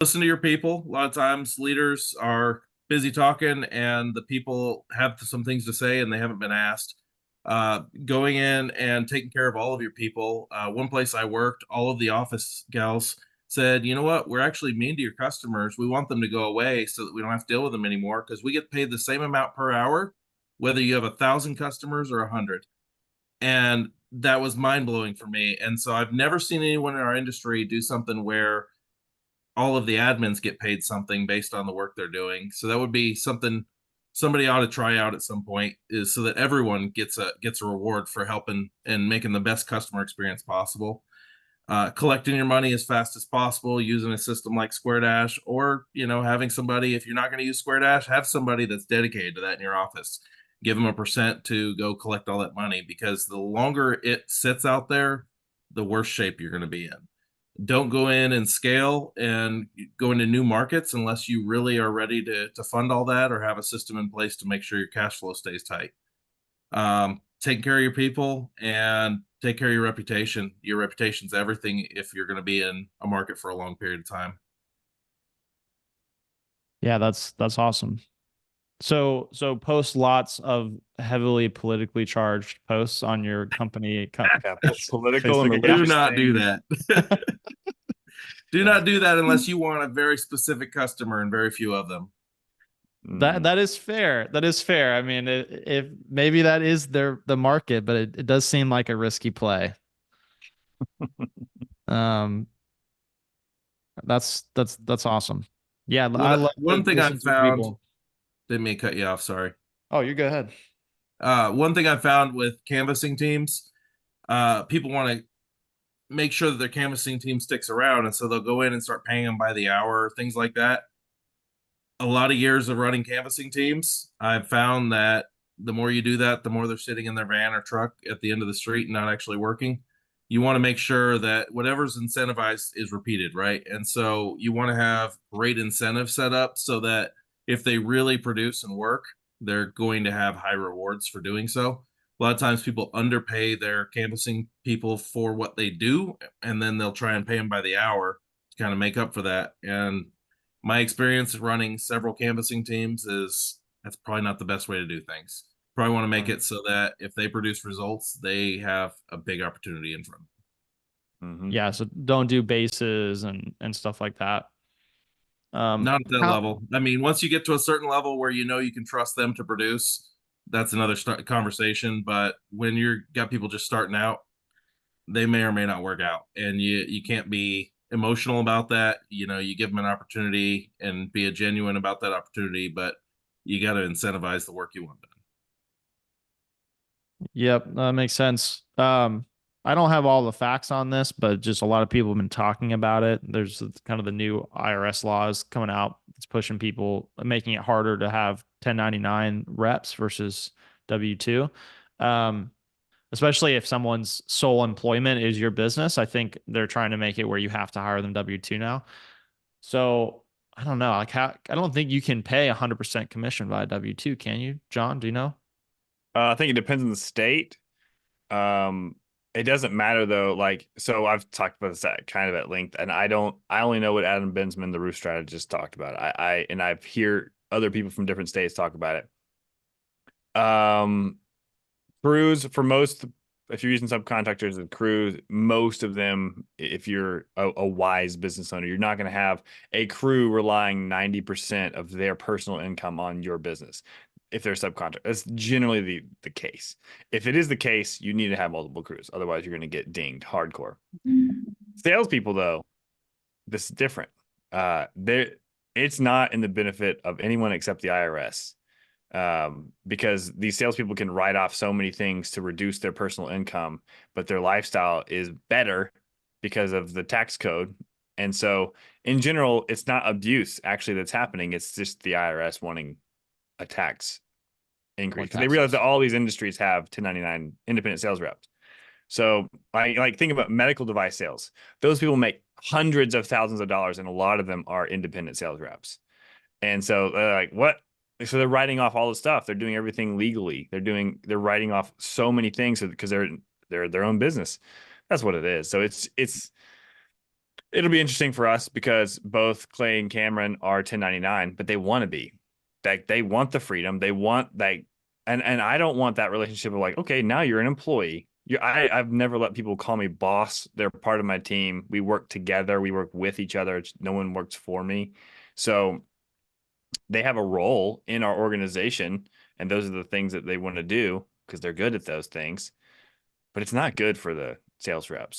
Listen to your people. A lot of times leaders are busy talking and the people have some things to say and they haven't been asked. Going in and taking care of all of your people. One place I worked, all of the office gals said, you know what, we're actually mean to your customers. We want them to go away so that we don't have to deal with them anymore because we get paid the same amount per hour, whether you have 1,000 customers or 100. And that was mind blowing for me. And so I've never seen anyone in our industry do something where all of the admins get paid something based on the work they're doing. So that would be something somebody ought to try out at some point, is so that everyone gets a reward for helping and making the best customer experience possible. Collecting your money as fast as possible using a system like Square Dash, or having somebody, if you're not going to use Square Dash, have somebody that's dedicated to that in your office. Give them a percent to go collect all that money, because the longer it sits out there, the worse shape you're going to be in. Don't go in and scale and go into new markets unless you really are ready to fund all that or have a system in place to make sure your cash flow stays tight. Taking care of your people and take care of your reputation. Your reputation's everything if you're going to be in a market for a long period of time. Yeah, that's awesome. So post lots of heavily politically charged posts on your company Yeah, political and Facebook Do religious account. not do things. that. Do Yeah. not do that unless you want a very specific customer and very few of them. That is fair. That is fair. I mean, if maybe that is the market, but it does seem like a risky play. Um, that's awesome. Yeah, I love One thing I listening to found, people. didn't mean to cut you off, sorry. Oh, you go ahead. One thing I found with canvassing teams, people want to make sure that their canvassing team sticks around, and so they'll go in and start paying them by the hour, things like that. A lot of years of running canvassing teams, I've found that the more you do that, the more they're sitting in their van or truck at the end of the street and not actually working. You want to make sure that whatever's incentivized is repeated, right? And so you want to have great incentives set up so that if they really produce and work, they're going to have high rewards for doing so. A lot of times people underpay their canvassing people for what they do, and then they'll try and pay them by the hour to kind of make up for that. And my experience running several canvassing teams is that's probably not the best way to do things. Probably want to make it so that if they produce results, they have a big opportunity in front. Yeah, so don't do bases and stuff like that. Not at that How level. I mean, once you get to a certain level where you can trust them to produce, that's another conversation. But when you're got people just starting out, they may or may not work out, and you can't be emotional about that. You give them an opportunity and be a genuine about that opportunity, but you got to incentivize the work you want done. Yep, that makes sense. I don't have all the facts on this, but just a lot of people have been talking about it. There's kind of the new IRS laws coming out. It's pushing people, making it harder to have 1099 reps versus W-2. Um, Especially if someone's sole employment is your business. I think they're trying to make it where you have to hire them W-2 now. So I don't know. Like I don't think you can pay 100% commission via W-2, can you, John? Do you know? I think it depends on the state. Um, it doesn't matter though. Like, so I've talked about this kind of at length, and I only know what Adam Bensman, the roof strategist, talked about. And I've heard other people from different states talk about it. Crews for most, if you're using subcontractors and crews, most of them, if you're a wise business owner, you're not going to have a crew relying 90% of their personal income on your business. If they're subcontract, that's generally the case. If it is the case, you need to have multiple crews. Otherwise, you're going to get dinged hardcore. Salespeople, though, this is different. It's not in the benefit of anyone except the IRS, because these salespeople can write off so many things to reduce their personal income, but their lifestyle is better because of the tax code. And so, in general, it's not abuse actually that's happening. It's just the IRS wanting a tax increase because they realize that all these industries have 1099 independent sales reps. So I like think about medical device sales. Those people make hundreds of thousands of dollars, and a lot of them are independent sales reps. And so they're like, what? So they're writing off all the stuff. They're doing everything legally. They're writing off so many things because they're their own business. That's what it is. So it's It'll be interesting for us because both Clay and Cameron are 1099, but they want to be. Like they want the freedom. They want like, and I don't want that relationship of like, okay, now you're an employee. I've never let people call me boss. They're part of my team. We work together. We work with each other. No one works for me. So they have a role in our organization, and those are the things that they want to do because they're good at those things. But it's not good for the sales reps.